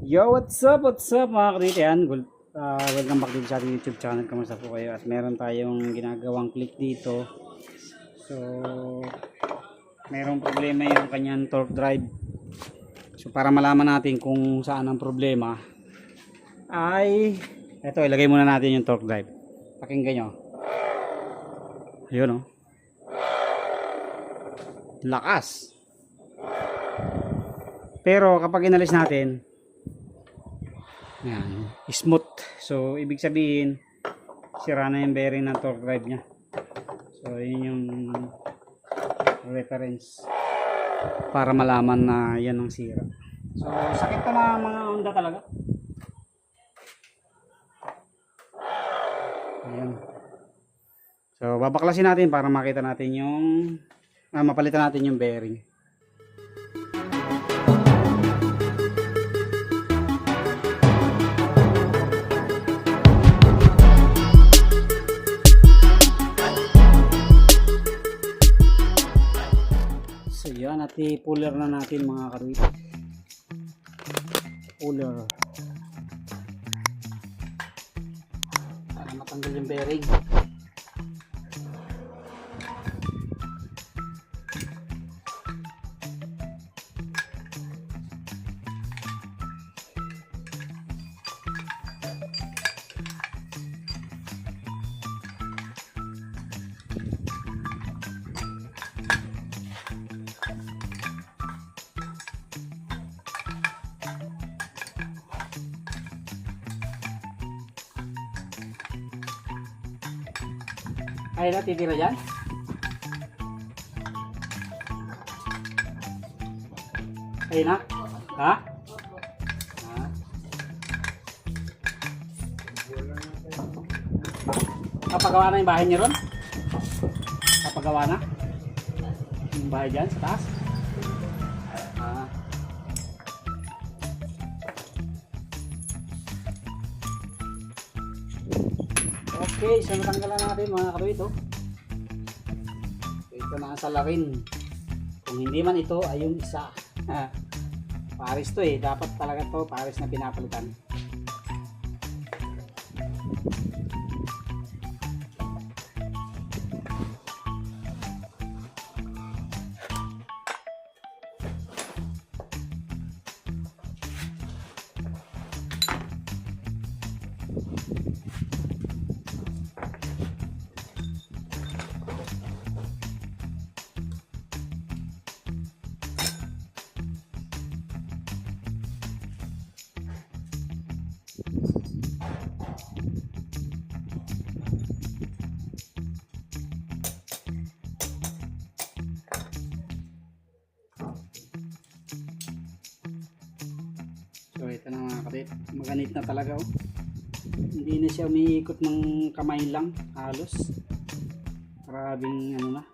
Yo, what's up mga kritiyan? Welcome back dito sa ating YouTube channel. Kamusta po kayo? At meron tayong ginagawang click dito. So, merong problema yung kanyang torque drive. So, para malaman natin kung saan ang problema, ay, eto, ilagay muna natin yung torque drive. Pakinggan nyo. Ayun, oh. Lakas. Pero kapag inalis natin, yan, smooth. So, ibig sabihin, sira na yung bearing ng torque drive niya. So, yun yung reference para malaman na yan ang sira. So, sakit to na mga Honda talaga. Ayan. So, babaklasin natin para makita natin yung mapalitan natin yung bearing. So yan, at i-puller na natin mga karwit. Puller. Para matanggal yung bearing. Ay na, titira dyan. Ay na. Ha? Kapagawa na yung bahay niyo ron? Kapagawa na? Yung bahay dyan sa taas? Okay, so natanggalan natin mga karwit, oh. Ito na ang salarin. Kung hindi man ito ay yung isa. Paris to eh. Dapat talaga to Paris na pinapalitan. So ito na mga kabit, maganit na talaga, oh. Hindi na siya umiikot ng kamay lang, halos. Maraming ano na,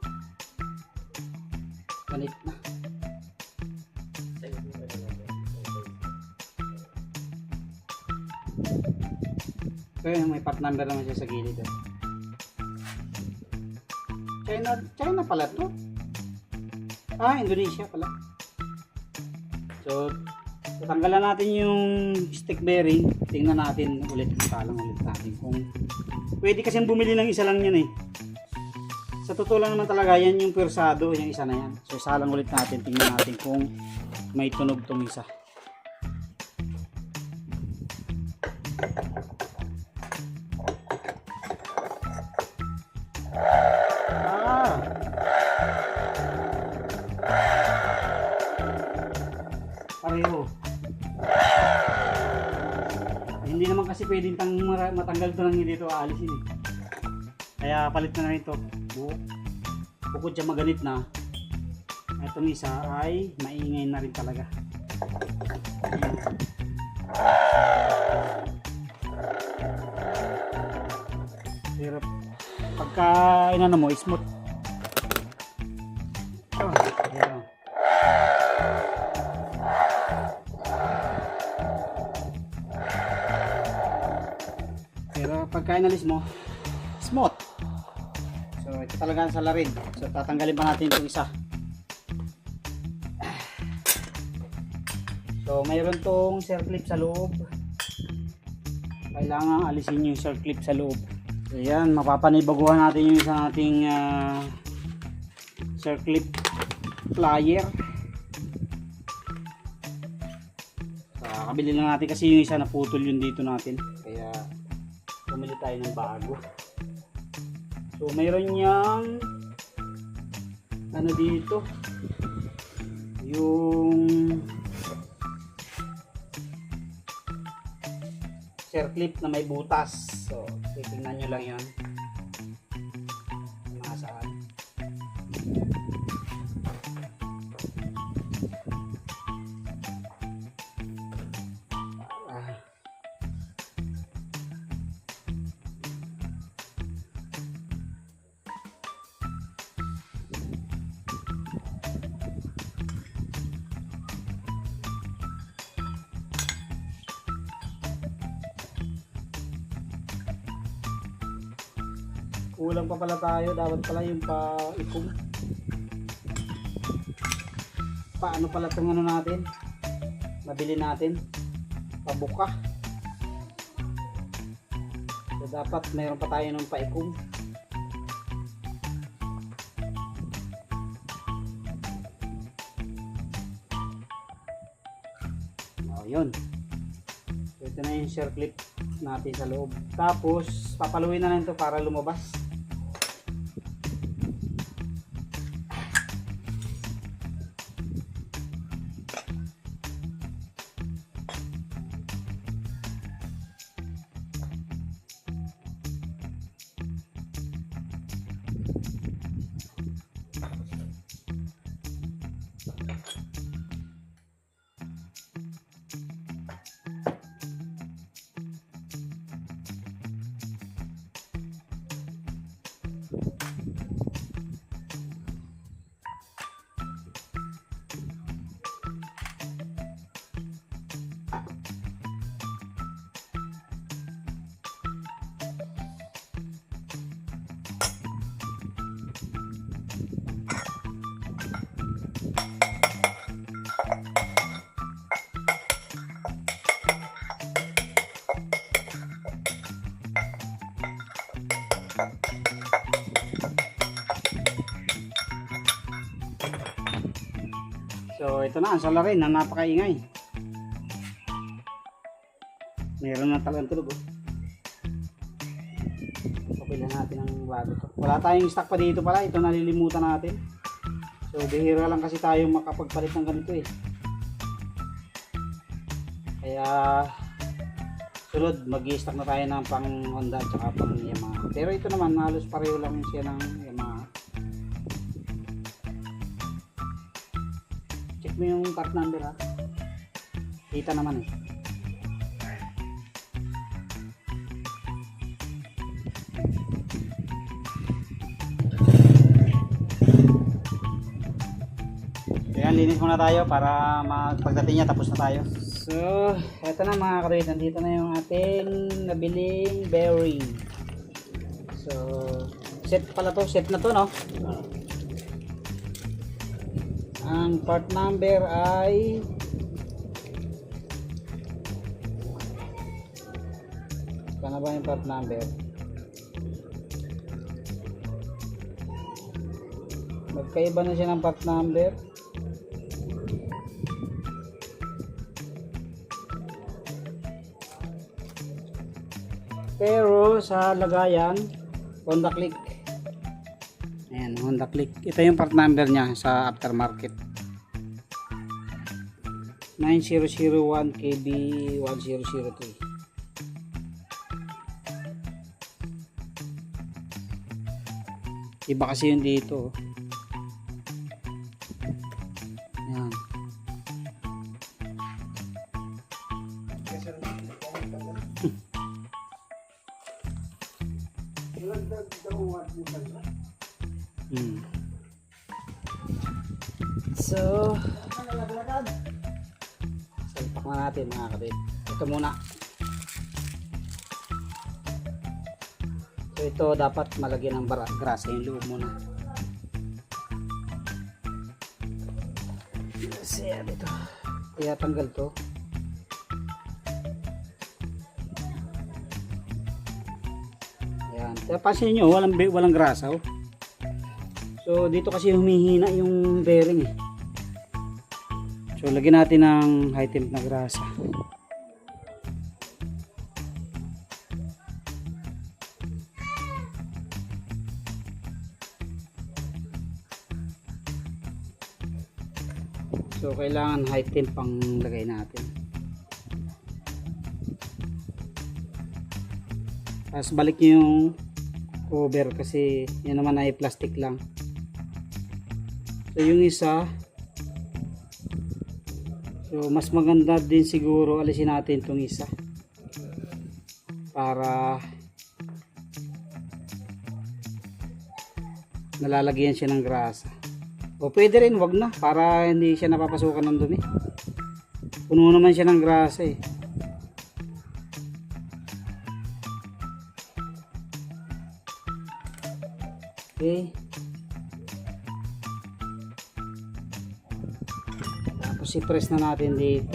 ganit na. So yun, may part number naman siya sa gilid, oh. China pala to. Indonesia pala. So tatanggalan natin yung stick bearing. Tingnan natin ulit, salang ulit natin kung pwede kasi bumili ng isa lang yan eh. Sa totoo lang naman talaga yan yung persado, yung isa na yan. So salang ulit natin, tingnan natin kung may tunog tong isa. Pareho. Hindi naman kasi pwedeng matanggal ito nang hindi ito aalisin eh. Kaya palit na rin ito. Bukod siya maganit na, itong isa ay maingay na rin talaga. Pero pagka inano mo, smooth. Ayan. Pero pagka inalis mo, smooth. So ito talaga ang salarin. So tatanggalin pa natin itong isa. So So mayroon tong circlip sa loob. Kailangan alisin yung circlip sa loob. So yan, mapapanibaguhan natin yung isang ating circlip plier. Kabili lang natin kasi yung isa naputol yun dito natin. Kaya bumili tayo ng bago. So mayroon niyang ano dito, yung circlip na may butas. So titingnan nyo lang yun nasaan. Kulang pa pala tayo, dapat pala yung pa-ikong. Paano pala itong ano natin? Nabili natin. Pabuka. So dapat mayroon pa tayo ng pa-ikong. Yun. So ito na yung circlip natin sa loob. Tapos papaluin na lang ito para lumabas. So ito na ang salarin na napakaingay. Meron na talagang tulog. Papilan natin ang bago to. Wala tayong stock pa dito pala. Ito nalilimutan natin. So bihira lang kasi tayo makapagpalit ng ganito eh. Kaya sunod mag-i-stock na tayo ng pang Honda at saka pang Yamaha. Pero ito naman halos pareho lang siya ng Yamaha. Check mo yung part number ha. Kita naman eh. Ayan, linis muna tayo para pagdating niya tapos na tayo. So, eto na mga karoid, nandito na yung ating nabiling bearing. So, set pala to, set na to no. Ang part number ay ano ba yung part number? Magkaiba na siya ng part number. Pero sa lagayan Honda Click. Ayan, Honda Click. Ito yung part number niya sa aftermarket. 9001 KB 1003. Iba kasi yun dito. Ayan. So, salpak na natin mga kapit. Ito muna. So, ito dapat malagyan ng grasa yung loob muna. Kasi ito. Kaya tanggal to. Ayan. Pansin nyo, walang grasa. Oh. So dito kasi humihina yung bearing eh. So lagyan natin ng high temp na grasa. So kailangan high temp ang lagay natin. Tapos balik nyo yung cover kasi yan naman ay plastic lang. So yung isa, so mas maganda din siguro alisin natin itong isa para nalalagyan siya ng grasa. O pwede rin, wag na, para hindi siya napapasukan ng dumi. Puno naman siya ng grasa eh. Okay. Tapos i-press na natin dito.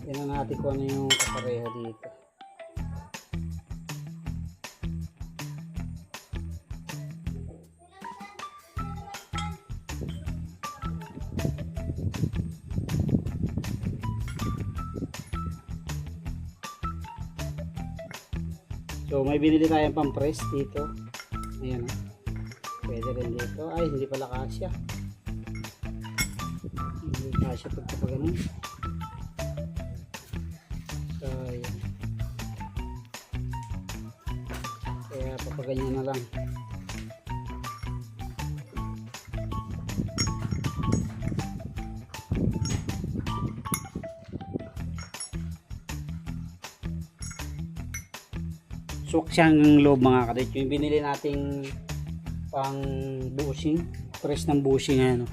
Tingnan natin kung ano yung kapareha dito. So may binili tayong pang-press dito. Ayan. Pwede rin dito. Ay, hindi pala kasya. Hindi kasya pag ganun. So ayan. Kaya papaganyan na lang. Swak siyang loob mga kadit. Yung binili nating pang bushing, press ng bushing ano.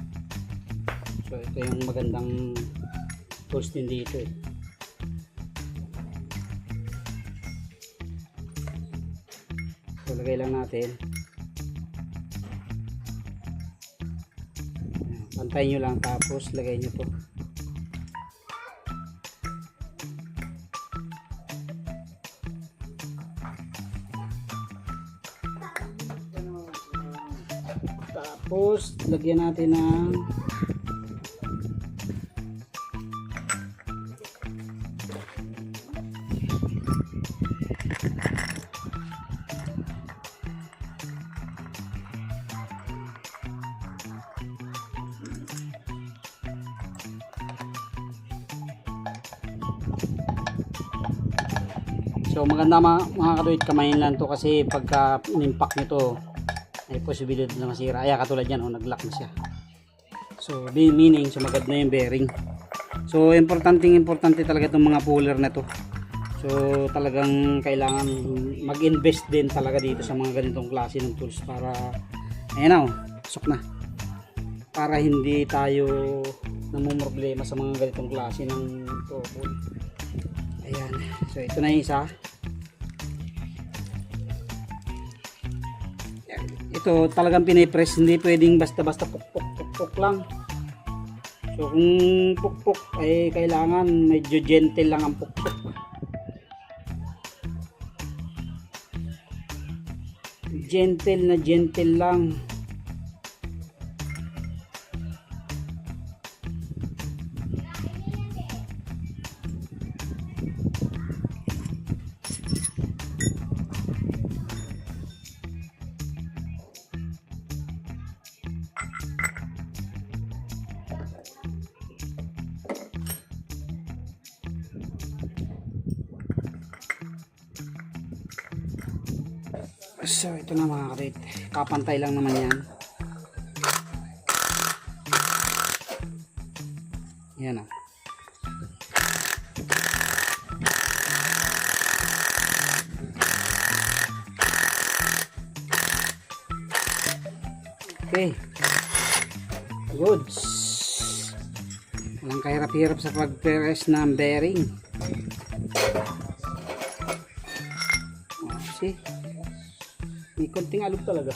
So ito yung magandang tools din dito eh. So lagay lang natin. Pantayin nyo lang tapos lagay nyo to. Tapos lagyan natin ng so maganda mga kaduit, kamayin lang to kasi pagka inimpak nito may posibilidad na masira. Ayan, katulad yan, nag-lock na siya. So meaning sumagad na yung bearing. So importante talaga itong mga puller na to. So talagang kailangan mag-invest din talaga dito sa mga ganitong klase ng tools para ayan na, sok na, para hindi tayo namumroblema sa mga ganitong klase ng tool. Ayan, so ito na yung isa. Ito talagang pinipress, hindi pwedeng basta-basta pukpuk lang. So kung pukpuk ay kailangan medyo gentle lang ang pukpuk. Gentle lang. So ito na mga karit, kapantay lang naman yan. Yan o. Okay, goods. Walang kahirap-hirap sa pag-press ng bearing. kasi may konting alog talaga.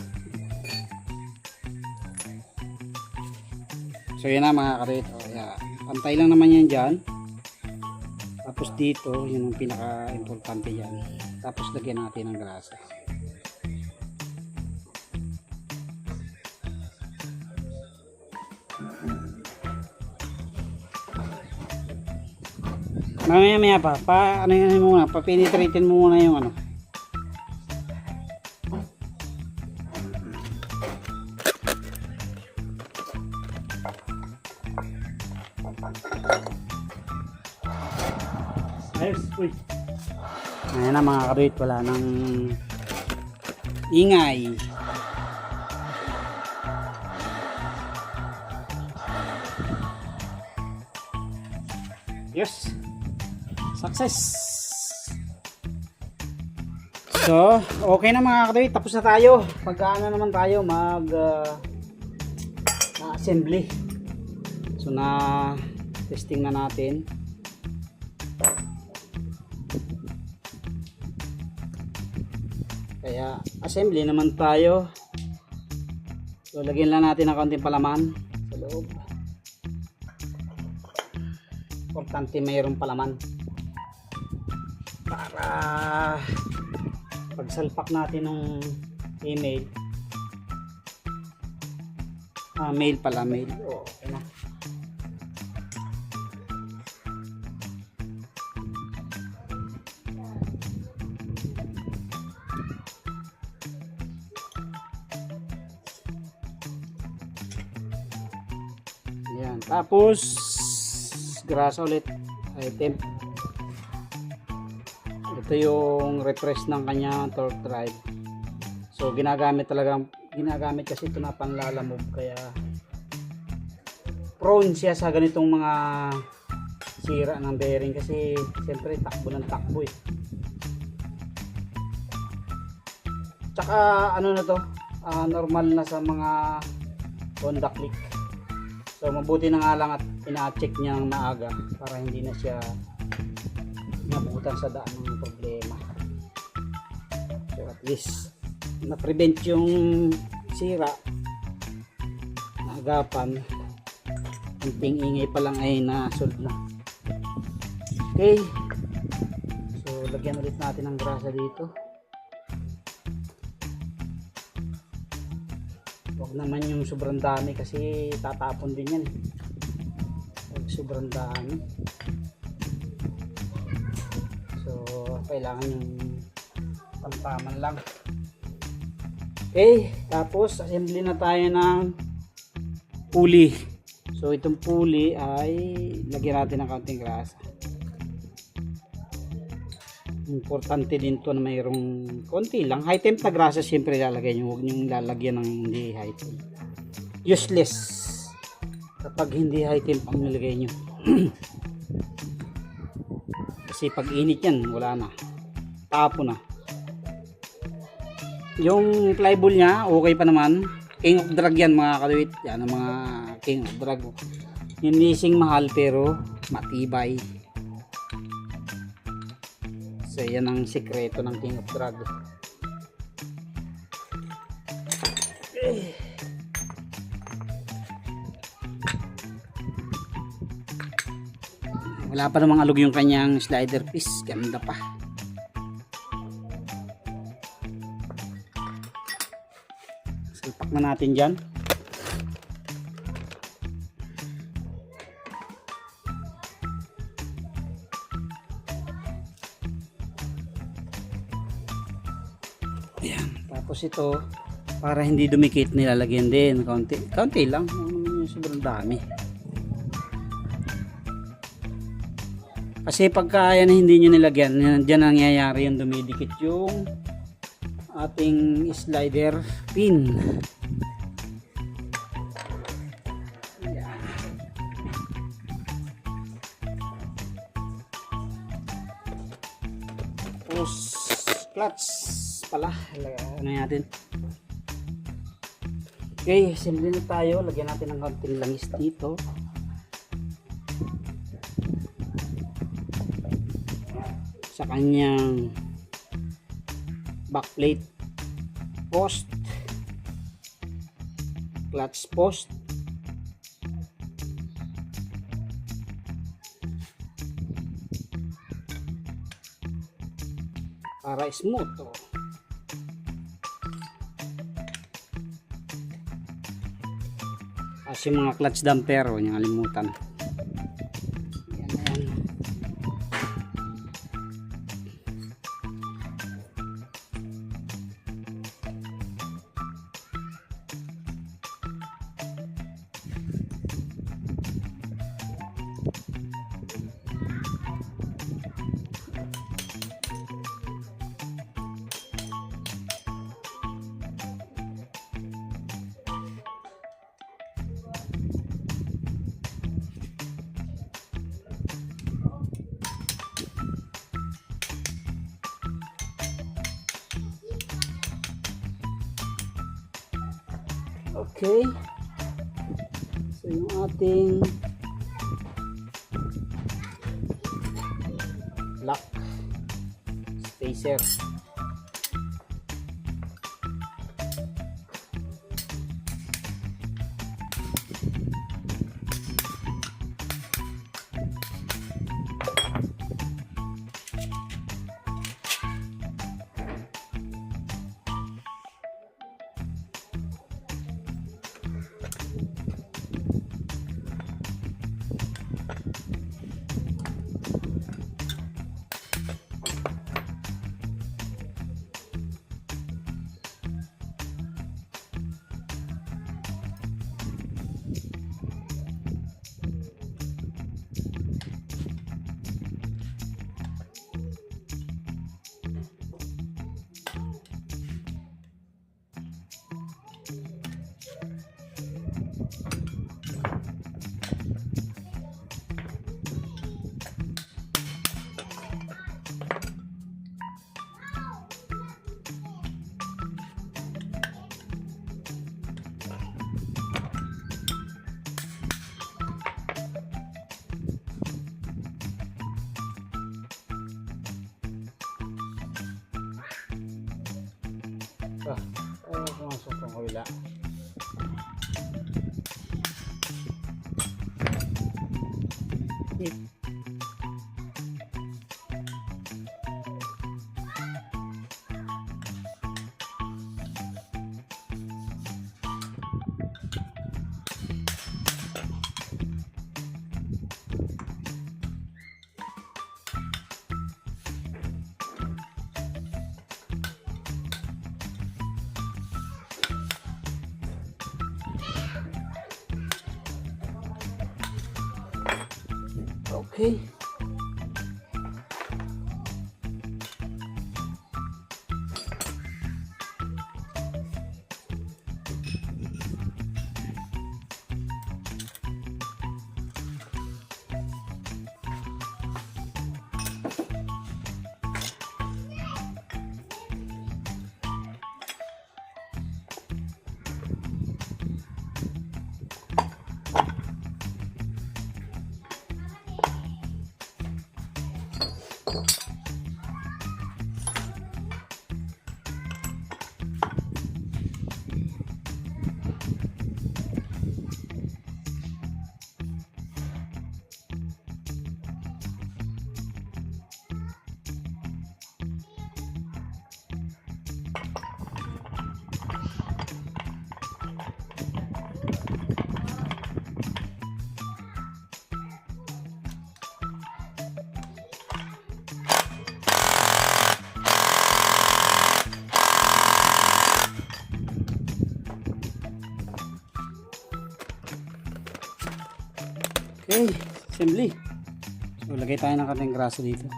So yan na mga karit. Pantay lang naman yan dyan. Tapos dito, yun ang pinaka-importante dyan. Tapos lagyan natin ng grasa. Mamaya pa ano yun muna, pa-penetratein mo muna yung ano. Ayos, uy. Ayan na mga karit, wala nang ingay. Yes. Success. So, okay na mga karit, tapos na tayo. Pagkaano naman tayo assembly. So na testing na natin. Kaya assembly naman tayo. So lagyan lang natin ng konting palaman sa loob. Importante mayroong palaman para pagsalpak natin ng email, mail pala, mail. Okay na. Yan. Tapos grasa ulit, item. Ito yung refresh ng kanya torque drive. So ginagamit kasi ito na panglalamove, kaya prone siya sa ganitong mga sira ng bearing kasi siyempre takbo ng takbo eh. Tsaka ano na to, normal na sa mga Honda Click. So mabuti na nga lang at ina-check niya ng maaga para hindi na siya nabutan sa daan ng problema. So at least na-prevent yung sira na agapan. Kunting ingay pa lang ay na-solve na. Okay. So lagyan ulit natin ng grasa dito. Huwag naman yung sobrang dami kasi tatapon din yan. Huwag sobrang dami. So kailangan yung pantaman lang. Okay, tapos assembly na tayo ng pulley. So itong pulley ay lagyan natin ng kaunting grasa. Importante din to na mayroong konti lang. High temp na grasa siyempre lalagay nyo. Huwag nyo lalagyan ng hindi high temp. Useless kapag hindi high temp ang nilagay nyo. Kasi pag init yan, wala na. Tapo na. Yung flyball nya, okay pa naman. King of drag yan mga kaluwit. Yan ang mga king of drag. Hindi sing mahal pero matibay. So yan ang sikreto ng king of drag. Wala pa namang alog yung kanyang slider piece. Ganda pa. Salpak na natin dyan. Ayan. Tapos ito, para hindi dumikit, nilalagyan din. Kaunti lang. Sobrang dami. Kasi pagka yan hindi nyo nilagyan, dyan nangyayari yung dumidikit yung ating slider pin. Ayan. Tapos clutch pala, ano natin. Okay, assembly na tayo. Lagyan natin ng konting langis dito. Sa kanyang backplate post, clutch post, para smooth to. As yung mga clutch damper, huwag niyong kalimutan. Yan na yan. Okay. So yung ating lock spacer. Pumasok ang kabila. Okay. Okay, assembly. So, lagay tayo ng kating graso dito.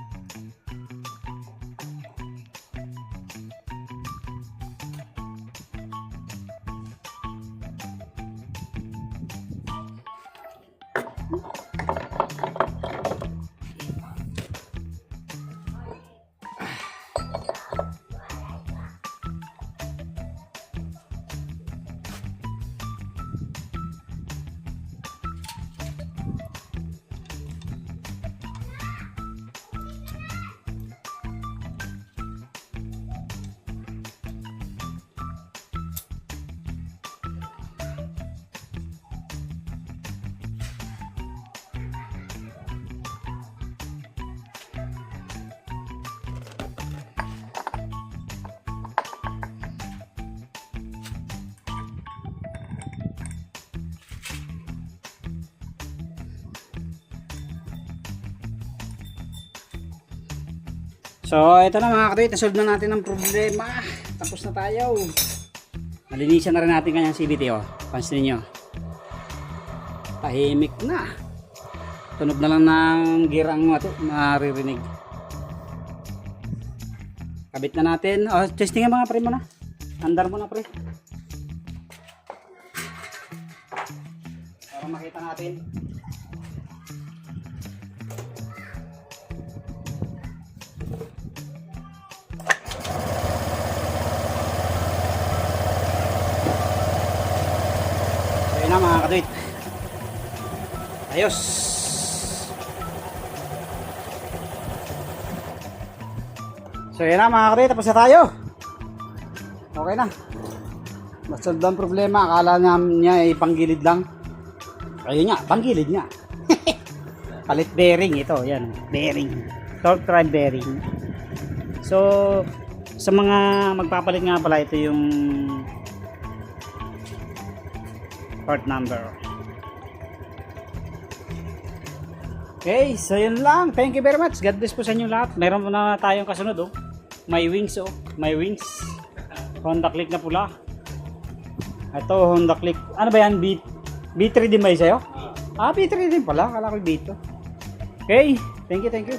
So, ito na mga katoy, nasolve na natin ang problema. Tapos na tayo. Nalinisan na rin natin kanyang CVT, oh. Pansin niyo. Tahimik na. Tunog na lang ng gear ang maririnig. Kabit na natin. Oh, testing mga pre mo na. Andar mo na pre. Para makita natin. So yun na mga kadwit. Ayos. So yun na mga kadwit. Tapos na tayo. Okay na. Masolve ang problema. Akala niya ay panggilid lang. Ayun nga, panggilid nga. Palit bearing ito, yan, bearing. Torque drive bearing. So, sa mga magpapalit nga pala ito yung part number. Okay, so yun lang. Thank you very much. God bless po sa inyo lahat. Meron po na tayong kasunod, oh. May wings, oh. May wings. Honda Click na pula. Ito, Honda Click. Ano ba yan? B3 din ba yun sa'yo? B3 din pala. Kala ko B2. Okay. Thank you, thank you.